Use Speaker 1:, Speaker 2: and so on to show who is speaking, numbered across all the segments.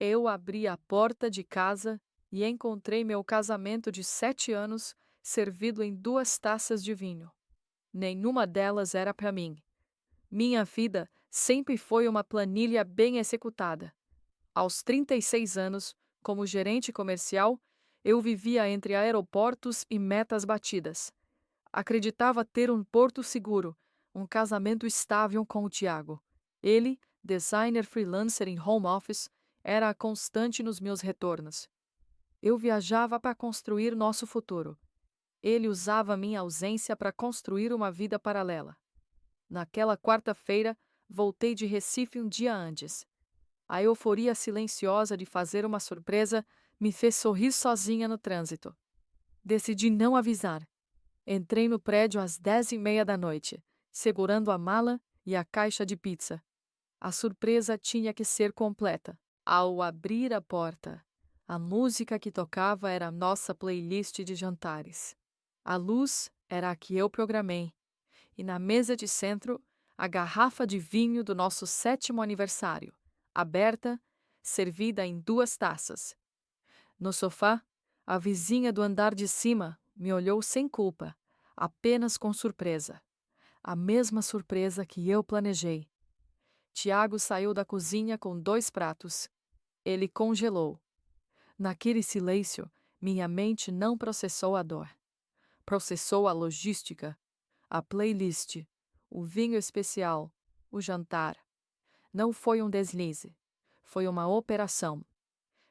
Speaker 1: Eu abri a porta de casa e encontrei meu casamento de 7 anos servido em 2 taças de vinho. Nenhuma delas era para mim. Minha vida sempre foi uma planilha bem executada. Aos 36 anos, como gerente comercial, eu vivia entre aeroportos e metas batidas. Acreditava ter um porto seguro, um casamento estável com o Tiago. Ele, designer freelancer em home office, era a constante nos meus retornos. Eu viajava para construir nosso futuro. Ele usava minha ausência para construir uma vida paralela. Naquela quarta-feira, voltei de Recife um dia antes. A euforia silenciosa de fazer uma surpresa me fez sorrir sozinha no trânsito. Decidi não avisar. Entrei no prédio às 10h30 da noite, segurando a mala e a caixa de pizza. A surpresa tinha que ser completa. Ao abrir a porta, a música que tocava era a nossa playlist de jantares. A luz era a que eu programei, e na mesa de centro, a garrafa de vinho do nosso 7º aniversário, aberta, servida em 2 taças. No sofá, a vizinha do andar de cima me olhou sem culpa, apenas com surpresa. A mesma surpresa que eu planejei. Tiago saiu da cozinha com 2 pratos. Ele congelou. Naquele silêncio, minha mente não processou a dor. Processou a logística, a playlist, o vinho especial, o jantar. Não foi um deslize. Foi uma operação.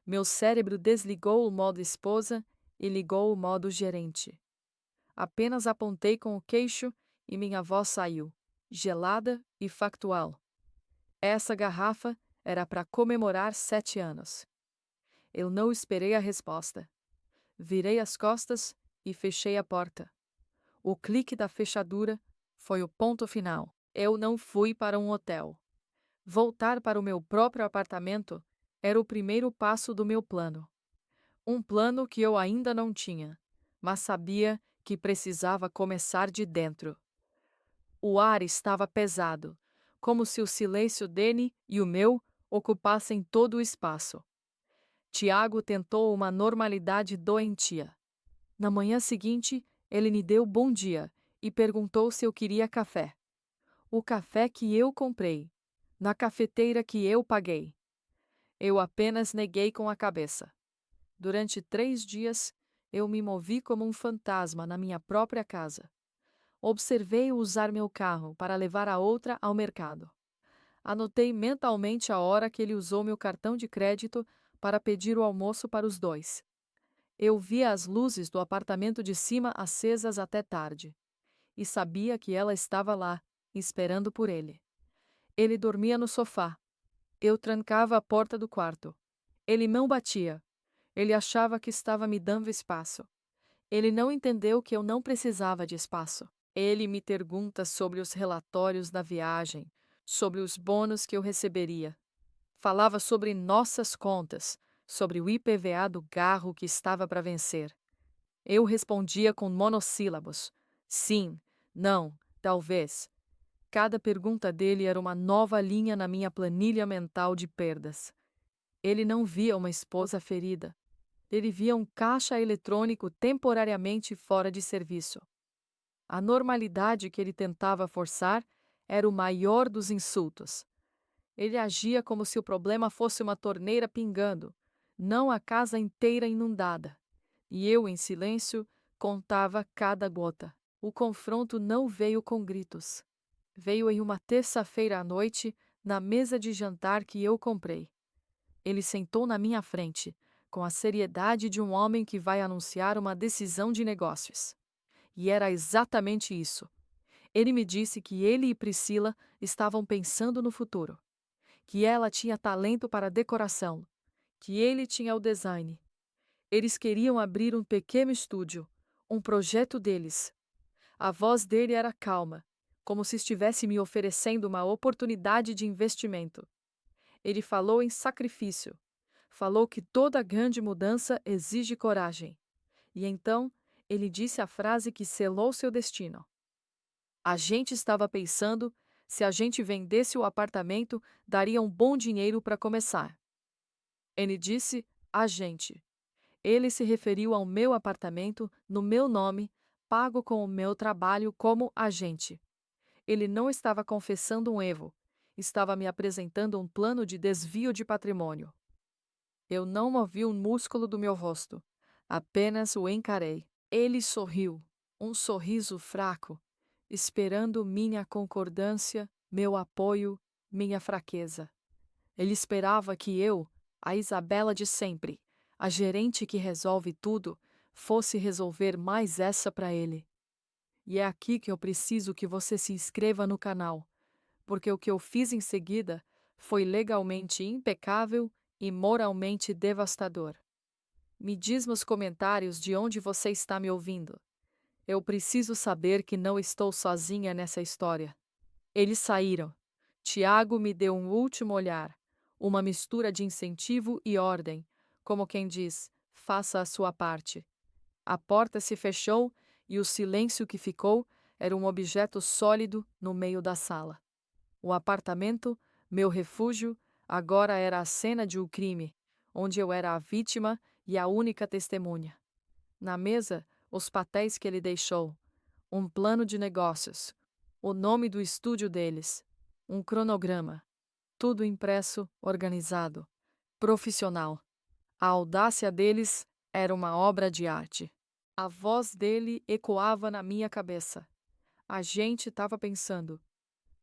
Speaker 1: Meu cérebro desligou o modo esposa e ligou o modo gerente. Apenas apontei com o queixo e minha voz saiu, gelada e factual. Essa garrafa era para comemorar 7 anos. Eu não esperei a resposta. Virei as costas e fechei a porta. O clique da fechadura foi o ponto final. Eu não fui para um hotel. Voltar para o meu próprio apartamento era o primeiro passo do meu plano. Um plano que eu ainda não tinha, mas sabia que precisava começar de dentro. O ar estava pesado, como se o silêncio dele e o meu ocupassem todo o espaço. Tiago tentou uma normalidade doentia. Na manhã seguinte, ele me deu bom dia e perguntou se eu queria café. O café que eu comprei, na cafeteira que eu paguei. Eu apenas neguei com a cabeça. Durante 3 dias, eu me movi como um fantasma na minha própria casa. Observei-o usar meu carro para levar a outra ao mercado. Anotei mentalmente a hora que ele usou meu cartão de crédito para pedir o almoço para os dois. Eu via as luzes do apartamento de cima acesas até tarde, e sabia que ela estava lá, esperando por ele. Ele dormia no sofá. Eu trancava a porta do quarto. Ele não batia. Ele achava que estava me dando espaço. Ele não entendeu que eu não precisava de espaço. Ele me pergunta sobre os relatórios da viagem, sobre os bônus que eu receberia. Falava sobre nossas contas, sobre o IPVA do carro que estava para vencer. Eu respondia com monossílabos. Sim, não, talvez. Cada pergunta dele era uma nova linha na minha planilha mental de perdas. Ele não via uma esposa ferida. Ele via um caixa eletrônico temporariamente fora de serviço. A normalidade que ele tentava forçar era o maior dos insultos. Ele agia como se o problema fosse uma torneira pingando, não a casa inteira inundada. E eu, em silêncio, contava cada gota. O confronto não veio com gritos. Veio em uma terça-feira à noite, na mesa de jantar que eu comprei. Ele sentou na minha frente, com a seriedade de um homem que vai anunciar uma decisão de negócios. E era exatamente isso. Ele me disse que ele e Priscila estavam pensando no futuro, que ela tinha talento para decoração, que ele tinha o design. Eles queriam abrir um pequeno estúdio, um projeto deles. A voz dele era calma, como se estivesse me oferecendo uma oportunidade de investimento. Ele falou em sacrifício. Falou que toda grande mudança exige coragem. E então, ele disse a frase que selou seu destino. A gente estava pensando, se a gente vendesse o apartamento, daria um bom dinheiro para começar. Ele disse agente. Ele se referiu ao meu apartamento no meu nome, pago com o meu trabalho como agente. Ele não estava confessando um erro, estava me apresentando um plano de desvio de patrimônio. Eu não movi um músculo do meu rosto, apenas o encarei. Ele sorriu, um sorriso fraco, esperando minha concordância, meu apoio, minha fraqueza. Ele esperava que eu, a Isabela de sempre, a gerente que resolve tudo, fosse resolver mais essa para ele. E é aqui que eu preciso que você se inscreva no canal, porque o que eu fiz em seguida foi legalmente impecável e moralmente devastador. Me diz nos comentários de onde você está me ouvindo. Eu preciso saber que não estou sozinha nessa história. Eles saíram. Tiago me deu um último olhar, uma mistura de incentivo e ordem, como quem diz: faça a sua parte. A porta se fechou e o silêncio que ficou era um objeto sólido no meio da sala. O apartamento, meu refúgio, agora era a cena de um crime, onde eu era a vítima e a única testemunha. Na mesa, os papéis que ele deixou, um plano de negócios, o nome do estúdio deles, um cronograma, tudo impresso, organizado, profissional. A audácia deles era uma obra de arte. A voz dele ecoava na minha cabeça. A gente estava pensando: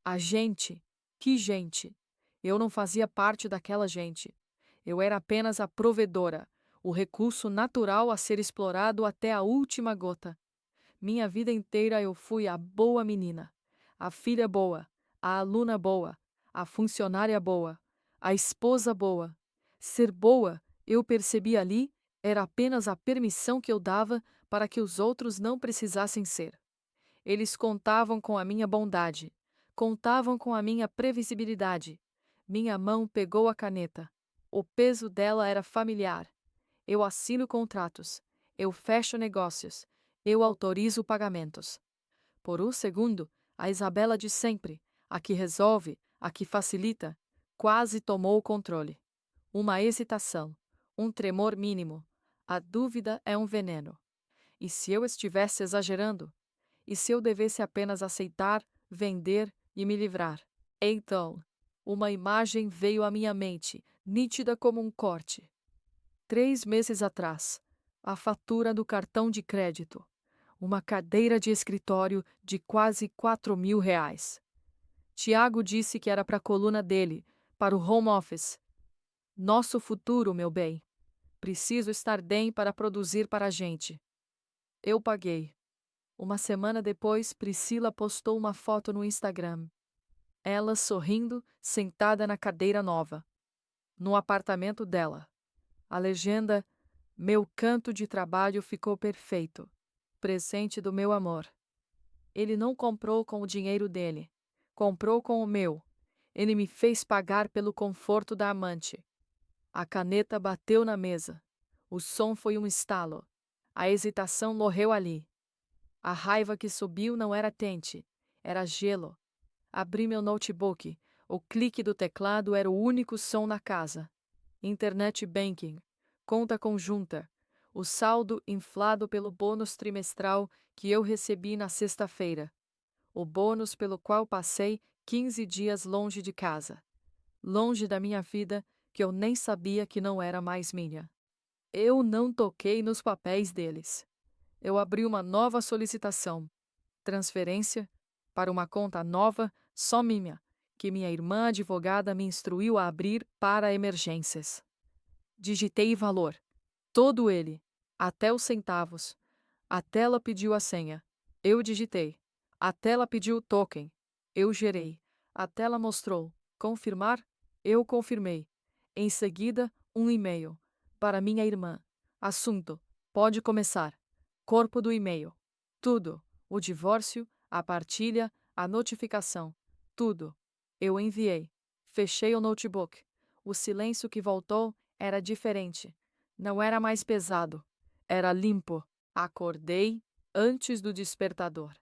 Speaker 1: a gente? Que gente? Eu não fazia parte daquela gente. Eu era apenas a provedora, o recurso natural a ser explorado até a última gota. Minha vida inteira eu fui a boa menina, a filha boa, a aluna boa, a funcionária boa, a esposa boa. Ser boa, eu percebi ali, era apenas a permissão que eu dava para que os outros não precisassem ser. Eles contavam com a minha bondade, contavam com a minha previsibilidade. Minha mão pegou a caneta. O peso dela era familiar. Eu assino contratos. Eu fecho negócios. Eu autorizo pagamentos. Por um segundo, a Isabela de sempre, a que resolve, a que facilita, quase tomou o controle. Uma hesitação, um tremor mínimo. A dúvida é um veneno. E se eu estivesse exagerando? E se eu devesse apenas aceitar, vender e me livrar? Então, uma imagem veio à minha mente, nítida como um corte. 3 meses atrás, a fatura do cartão de crédito. Uma cadeira de escritório de quase R$ 4.000. Tiago disse que era para a coluna dele, para o home office. Nosso futuro, meu bem. Preciso estar bem para produzir para a gente. Eu paguei. Uma semana depois, Priscila postou uma foto no Instagram. Ela sorrindo, sentada na cadeira nova, no apartamento dela. A legenda: meu canto de trabalho ficou perfeito. Presente do meu amor. Ele não comprou com o dinheiro dele. Comprou com o meu. Ele me fez pagar pelo conforto da amante. A caneta bateu na mesa. O som foi um estalo. A hesitação morreu ali. A raiva que subiu não era quente, era gelo. Abri meu notebook. O clique do teclado era o único som na casa. Internet banking, conta conjunta, o saldo inflado pelo bônus trimestral que eu recebi na sexta-feira. O bônus pelo qual passei 15 dias longe de casa. Longe da minha vida, que eu nem sabia que não era mais minha. Eu não toquei nos papéis deles. Eu abri uma nova solicitação. Transferência para uma conta nova, só minha, que minha irmã advogada me instruiu a abrir para emergências. Digitei valor, todo ele, até os centavos. A tela pediu a senha. Eu digitei. A tela pediu o token. Eu gerei. A tela mostrou confirmar. Eu confirmei. Em seguida, um e-mail para minha irmã. Assunto: pode começar. Corpo do e-mail. Tudo: o divórcio, a partilha, a notificação. Tudo. Eu enviei. Fechei o notebook. O silêncio que voltou era diferente. Não era mais pesado. Era limpo. Acordei antes do despertador.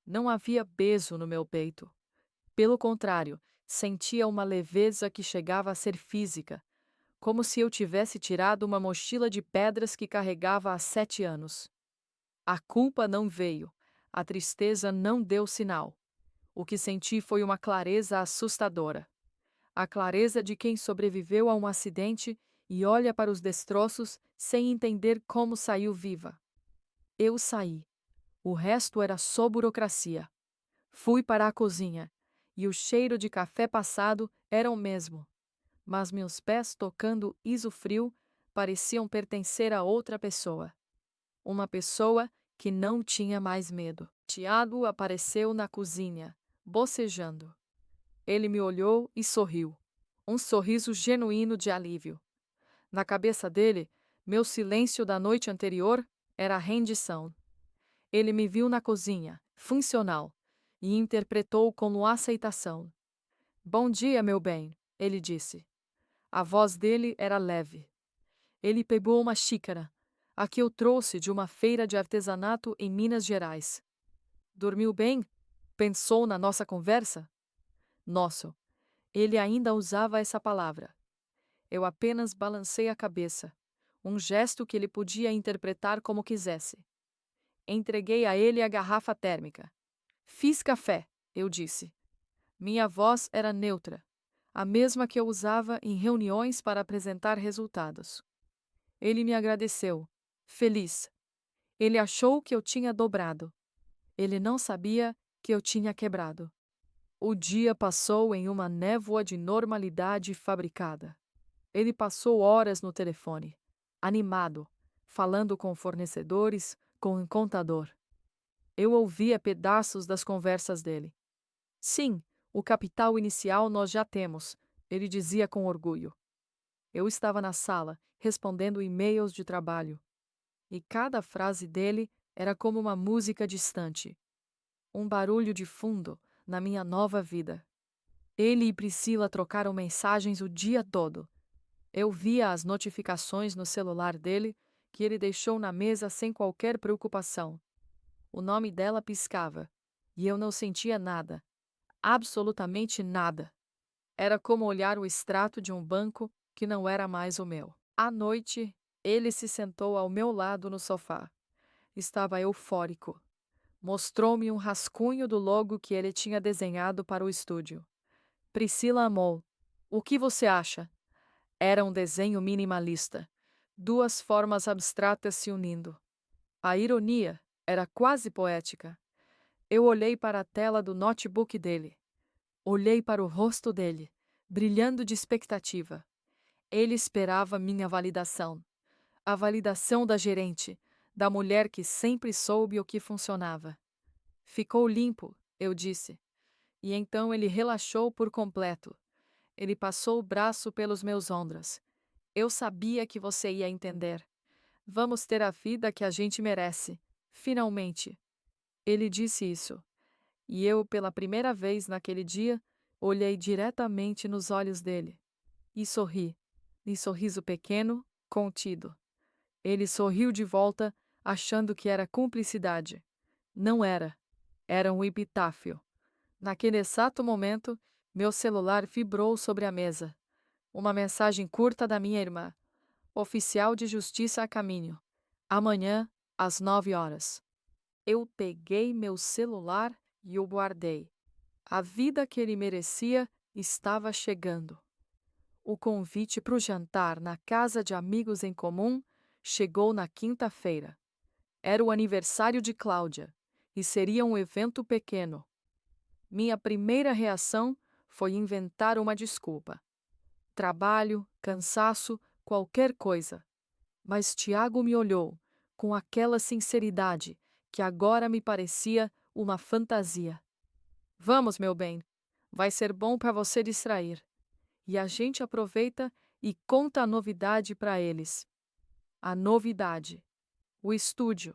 Speaker 1: Não havia peso no meu peito. Pelo contrário, sentia uma leveza que chegava a ser física. como se eu tivesse tirado uma mochila de pedras que carregava há 7 anos. A culpa não veio, a tristeza não deu sinal. O que senti foi uma clareza assustadora. A clareza de quem sobreviveu a um acidente e olha para os destroços sem entender como saiu viva. Eu saí. O resto era só burocracia. Fui para a cozinha, e o cheiro de café passado era o mesmo, mas meus pés tocando isofrio pareciam pertencer a outra pessoa. Uma pessoa que não tinha mais medo. Tiago apareceu na cozinha, bocejando. Ele me olhou e sorriu. Um sorriso genuíno de alívio. Na cabeça dele, meu silêncio da noite anterior era rendição. Ele me viu na cozinha, funcional, e interpretou como aceitação. Bom dia, meu bem, ele disse. A voz dele era leve. Ele pegou uma xícara, a que eu trouxe de uma feira de artesanato em Minas Gerais. Dormiu bem? Pensou na nossa conversa? Nosso. Ele ainda usava essa palavra. Eu apenas balancei a cabeça, um gesto que ele podia interpretar como quisesse. Entreguei a ele a garrafa térmica. Fiz café, eu disse. Minha voz era neutra, a mesma que eu usava em reuniões para apresentar resultados. Ele me agradeceu, feliz. Ele achou que eu tinha dobrado. Ele não sabia que eu tinha quebrado. O dia passou em uma névoa de normalidade fabricada. Ele passou horas no telefone, animado, falando com fornecedores, com o contador. Eu ouvia pedaços das conversas dele. Sim, o capital inicial nós já temos, ele dizia com orgulho. Eu estava na sala, respondendo e-mails de trabalho. E cada frase dele era como uma música distante. Um barulho de fundo na minha nova vida. Ele e Priscila trocaram mensagens o dia todo. Eu via as notificações no celular dele, que ele deixou na mesa sem qualquer preocupação. O nome dela piscava, e eu não sentia nada. Absolutamente nada. Era como olhar o extrato de um banco que não era mais o meu. À noite, ele se sentou ao meu lado no sofá. Estava eufórico. Mostrou-me um rascunho do logo que ele tinha desenhado para o estúdio. Priscila amou. O que você acha? Era um desenho minimalista. Duas formas abstratas se unindo. A ironia era quase poética. Eu olhei para a tela do notebook dele. Olhei para o rosto dele, brilhando de expectativa. Ele esperava minha validação. A validação da gerente, da mulher que sempre soube o que funcionava. Ficou limpo, eu disse. E então ele relaxou por completo. Ele passou o braço pelos meus ombros. Eu sabia que você ia entender. Vamos ter a vida que a gente merece. Finalmente. Ele disse isso. E eu, pela primeira vez naquele dia, olhei diretamente nos olhos dele. E sorri. E sorriso pequeno, contido. Ele sorriu de volta, achando que era cumplicidade. Não era. Era um epitáfio. Naquele exato momento, meu celular vibrou sobre a mesa. Uma mensagem curta da minha irmã. Oficial de justiça a caminho. Amanhã, às 9 horas. Eu peguei meu celular e o guardei. A vida que ele merecia estava chegando. O convite para o jantar na casa de amigos em comum chegou na quinta-feira. Era o aniversário de Cláudia e seria um evento pequeno. Minha primeira reação foi inventar uma desculpa. Trabalho, cansaço, qualquer coisa. Mas Tiago me olhou com aquela sinceridade que agora me parecia uma fantasia. Vamos, meu bem. Vai ser bom para você distrair. E a gente aproveita e conta a novidade para eles. A novidade. O estúdio.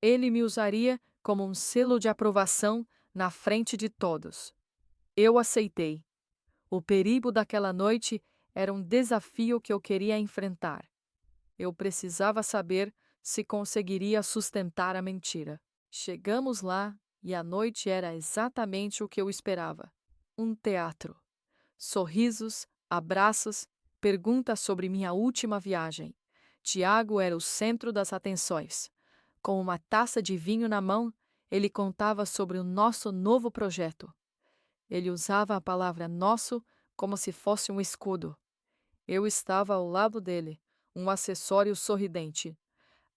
Speaker 1: Ele me usaria como um selo de aprovação na frente de todos. Eu aceitei. O perigo daquela noite era um desafio que eu queria enfrentar. Eu precisava saber se conseguiria sustentar a mentira. Chegamos lá e a noite era exatamente o que eu esperava. Um teatro. Sorrisos, abraços Pergunta sobre minha última viagem. Tiago era o centro das atenções. Com uma taça de vinho na mão, ele contava sobre o nosso novo projeto. Ele usava a palavra nosso como se fosse um escudo. Eu estava ao lado dele, um acessório sorridente.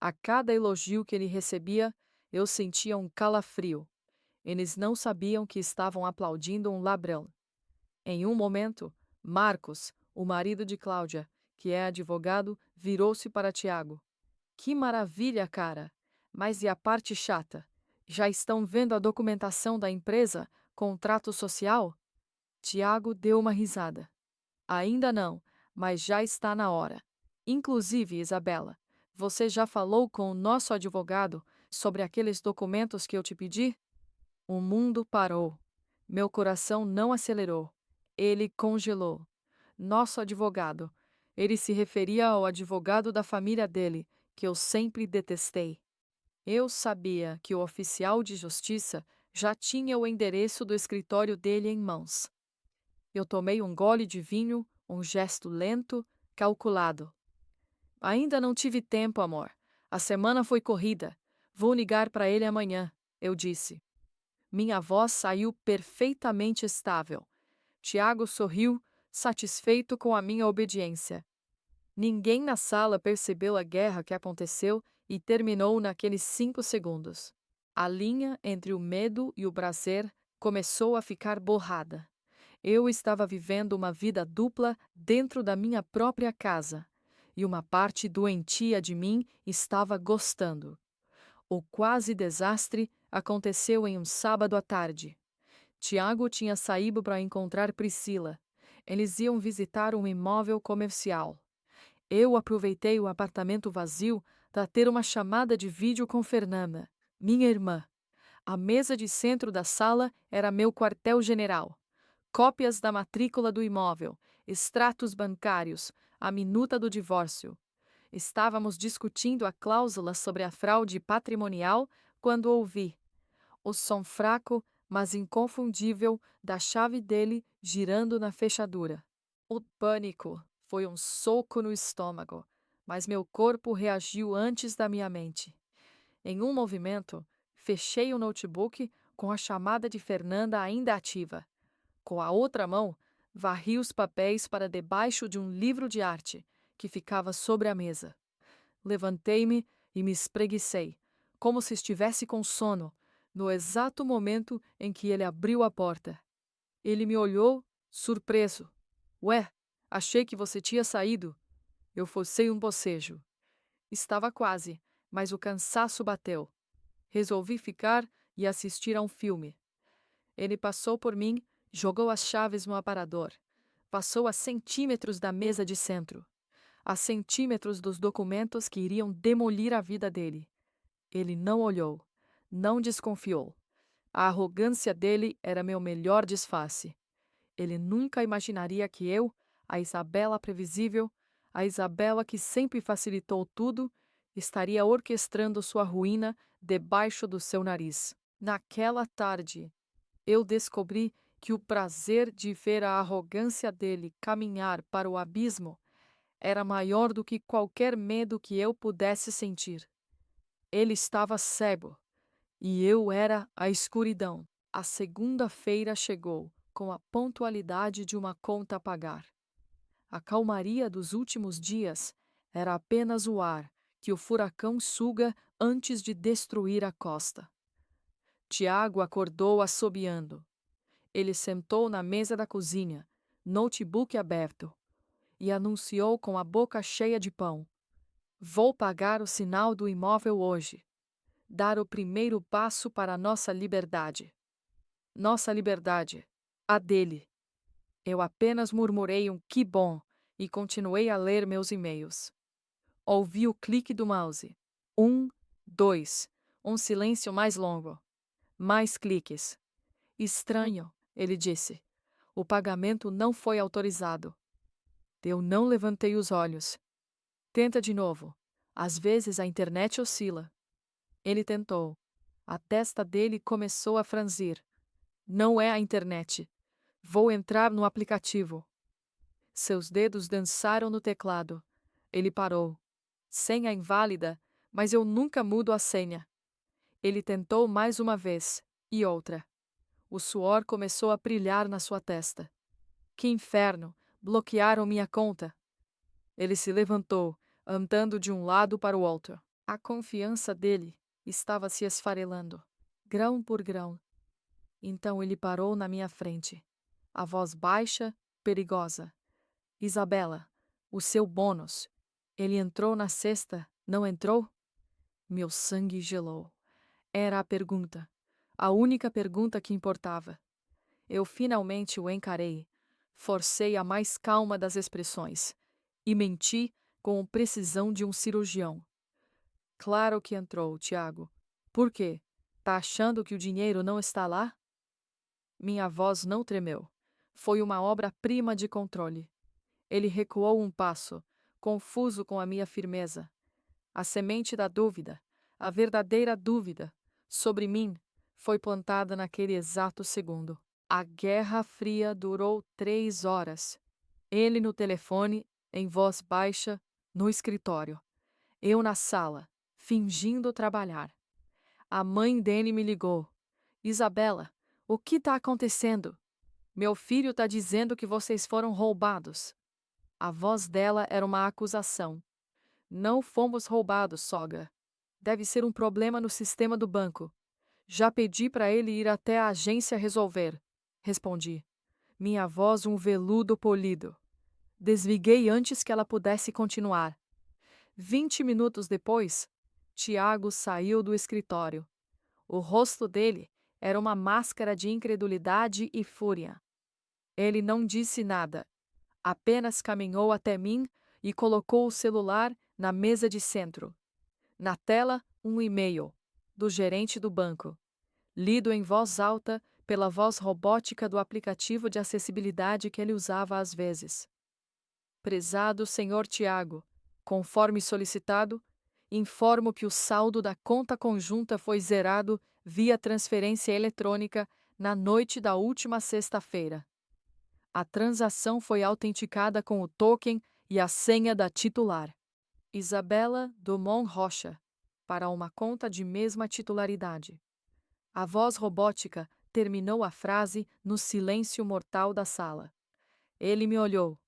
Speaker 1: A cada elogio que ele recebia, eu sentia um calafrio. Eles não sabiam que estavam aplaudindo um ladrão. Em um momento, Marcos, o marido de Cláudia, que é advogado, virou-se para Tiago. Que maravilha, cara! Mas e a parte chata? Já estão vendo a documentação da empresa, contrato social? Tiago deu uma risada. Ainda não, mas já está na hora. Inclusive, Isabela, você já falou com o nosso advogado sobre aqueles documentos que eu te pedi? O mundo parou. Meu coração não acelerou. Ele congelou. Nosso advogado. Ele se referia ao advogado da família dele, que eu sempre detestei. Eu sabia que o oficial de justiça já tinha o endereço do escritório dele em mãos. Eu tomei um gole de vinho, um gesto lento, calculado. Ainda não tive tempo, amor. A semana foi corrida. Vou ligar para ele amanhã, eu disse. Minha voz saiu perfeitamente estável. Tiago sorriu, satisfeito com a minha obediência. Ninguém na sala percebeu a guerra que aconteceu e terminou naqueles 5 segundos. A linha entre o medo e o prazer começou a ficar borrada. Eu estava vivendo uma vida dupla dentro da minha própria casa, e uma parte doentia de mim estava gostando. O quase desastre aconteceu em um sábado à tarde. Tiago tinha saído para encontrar Priscila. Eles iam visitar um imóvel comercial. Eu aproveitei o apartamento vazio para ter uma chamada de vídeo com Fernanda, minha irmã. A mesa de centro da sala era meu quartel-general. Cópias da matrícula do imóvel, extratos bancários, a minuta do divórcio. Estávamos discutindo a cláusula sobre a fraude patrimonial quando ouvi o som fraco, mas inconfundível, da chave dele girando na fechadura. O pânico foi um soco no estômago, mas meu corpo reagiu antes da minha mente. Em um movimento, fechei o notebook com a chamada de Fernanda ainda ativa. Com a outra mão, varri os papéis para debaixo de um livro de arte que ficava sobre a mesa. Levantei-me e me espreguicei, como se estivesse com sono, no exato momento em que ele abriu a porta. Ele me olhou, surpreso. Ué, achei que você tinha saído. Eu forcei um bocejo. Estava quase, mas o cansaço bateu. Resolvi ficar e assistir a um filme. Ele passou por mim, jogou as chaves no aparador. Passou a centímetros da mesa de centro. A centímetros dos documentos que iriam demolir a vida dele. Ele não olhou, não desconfiou. A arrogância dele era meu melhor disfarce. Ele nunca imaginaria que eu, a Isabela previsível, a Isabela que sempre facilitou tudo, estaria orquestrando sua ruína debaixo do seu nariz. Naquela tarde, eu descobri que o prazer de ver a arrogância dele caminhar para o abismo era maior do que qualquer medo que eu pudesse sentir. Ele estava cego, e eu era a escuridão. A segunda-feira chegou, com a pontualidade de uma conta a pagar. A calmaria dos últimos dias era apenas o ar que o furacão suga antes de destruir a costa. Tiago acordou assobiando. Ele sentou na mesa da cozinha, notebook aberto, e anunciou com a boca cheia de pão: Vou pagar o sinal do imóvel hoje. Dar o primeiro passo para a nossa liberdade. Nossa liberdade. A dele. Eu apenas murmurei um que bom e continuei a ler meus e-mails. Ouvi o clique do mouse. 1, 2. Um silêncio mais longo. Mais cliques. Estranho, ele disse. O pagamento não foi autorizado. Eu não levantei os olhos. Tenta de novo. Às vezes a internet oscila. Ele tentou. A testa dele começou a franzir. Não é a internet. Vou entrar no aplicativo. Seus dedos dançaram no teclado. Ele parou. Senha inválida, mas eu nunca mudo a senha. Ele tentou mais uma vez, e outra. O suor começou a brilhar na sua testa. Que inferno! Bloquearam minha conta. Ele se levantou, andando de um lado para o outro. A confiança dele estava se esfarelando, grão por grão. Então ele parou na minha frente. A voz baixa, perigosa. Isabela, o seu bônus. Ele entrou na cesta, não entrou? Meu sangue gelou. Era a pergunta. A única pergunta que importava. Eu finalmente o encarei. Forcei a mais calma das expressões. E menti com precisão de um cirurgião. Claro que entrou, Tiago. Por quê? Tá achando que o dinheiro não está lá? Minha voz não tremeu. Foi uma obra-prima de controle. Ele recuou um passo, confuso com a minha firmeza. A semente da dúvida, a verdadeira dúvida, sobre mim, foi plantada naquele exato segundo. A Guerra Fria durou 3 horas. Ele no telefone, em voz baixa, no escritório. Eu na sala, fingindo trabalhar. A mãe dele me ligou. Isabela, o que está acontecendo? Meu filho está dizendo que vocês foram roubados. A voz dela era uma acusação. Não fomos roubados, sogra. Deve ser um problema no sistema do banco. Já pedi para ele ir até a agência resolver. Respondi. Minha voz um veludo polido. Desliguei antes que ela pudesse continuar. 20 minutos depois, Tiago saiu do escritório. O rosto dele era uma máscara de incredulidade e fúria. Ele não disse nada. Apenas caminhou até mim e colocou o celular na mesa de centro. Na tela, um e-mail, do gerente do banco, lido em voz alta pela voz robótica do aplicativo de acessibilidade que ele usava às vezes. Prezado Sr. Tiago, conforme solicitado, informo que o saldo da conta conjunta foi zerado via transferência eletrônica na noite da última sexta-feira. A transação foi autenticada com o token e a senha da titular. Isabela Dumont Rocha, para uma conta de mesma titularidade. A voz robótica terminou a frase no silêncio mortal da sala. Ele me olhou.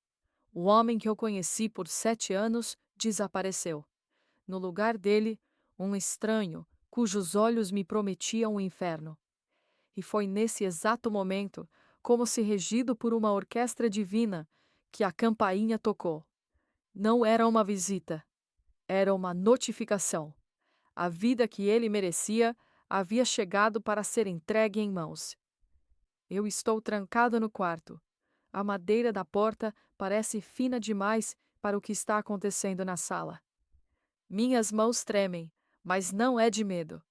Speaker 1: O homem que eu conheci por 7 anos desapareceu. No lugar dele, um estranho, cujos olhos me prometiam o inferno. E foi nesse exato momento, como se regido por uma orquestra divina, que a campainha tocou. Não era uma visita, era uma notificação. A vida que ele merecia havia chegado para ser entregue em mãos. Eu estou trancado no quarto. A madeira da porta parece fina demais para o que está acontecendo na sala. Minhas mãos tremem, mas não é de medo.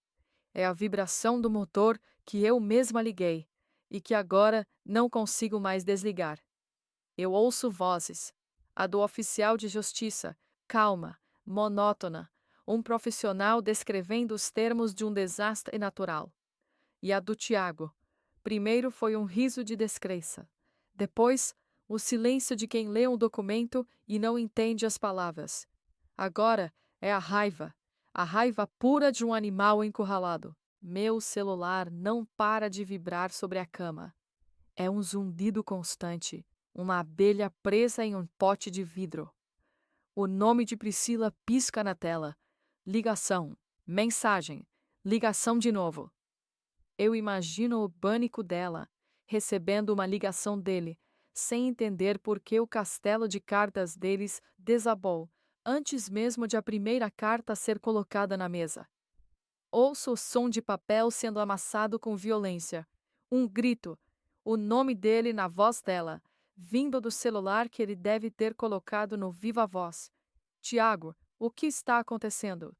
Speaker 1: É a vibração do motor que eu mesma liguei e que agora não consigo mais desligar. Eu ouço vozes. A do oficial de justiça, calma, monótona, um profissional descrevendo os termos de um desastre natural. E a do Tiago. Primeiro foi um riso de descrença. Depois, o silêncio de quem lê um documento e não entende as palavras. Agora é a raiva pura de um animal encurralado. Meu celular não para de vibrar sobre a cama. É um zumbido constante, uma abelha presa em um pote de vidro. O nome de Priscila pisca na tela. Ligação, mensagem, ligação de novo. Eu imagino o pânico dela, recebendo uma ligação dele, sem entender por que o castelo de cartas deles desabou, antes mesmo de a primeira carta ser colocada na mesa. Ouço o som de papel sendo amassado com violência. Um grito, o nome dele na voz dela, vindo do celular que ele deve ter colocado no viva voz. Tiago, o que está acontecendo?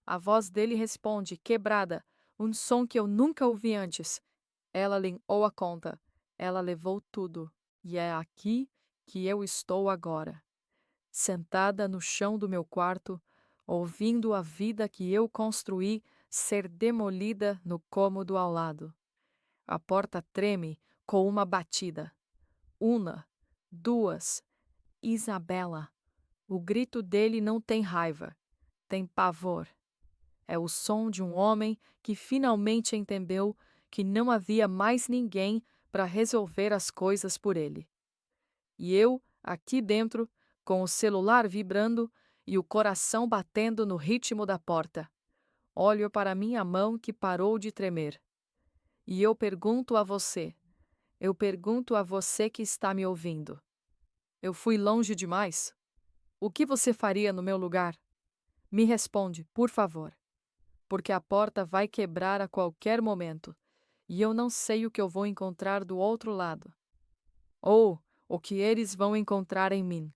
Speaker 1: A voz dele responde, quebrada, um som que eu nunca ouvi antes. Ela limpou a conta. Ela levou tudo. E é aqui que eu estou agora. Sentada no chão do meu quarto, ouvindo a vida que eu construí ser demolida no cômodo ao lado. A porta treme com uma batida. Uma, duas, Isabela. O grito dele não tem raiva, tem pavor. É o som de um homem que finalmente entendeu que não havia mais ninguém para resolver as coisas por ele. E eu, aqui dentro, com o celular vibrando e o coração batendo no ritmo da porta, olho para minha mão que parou de tremer. E eu pergunto a você que está me ouvindo: eu fui longe demais? O que você faria no meu lugar? Me responde, por favor, porque a porta vai quebrar a qualquer momento e eu não sei o que eu vou encontrar do outro lado, ou o que eles vão encontrar em mim.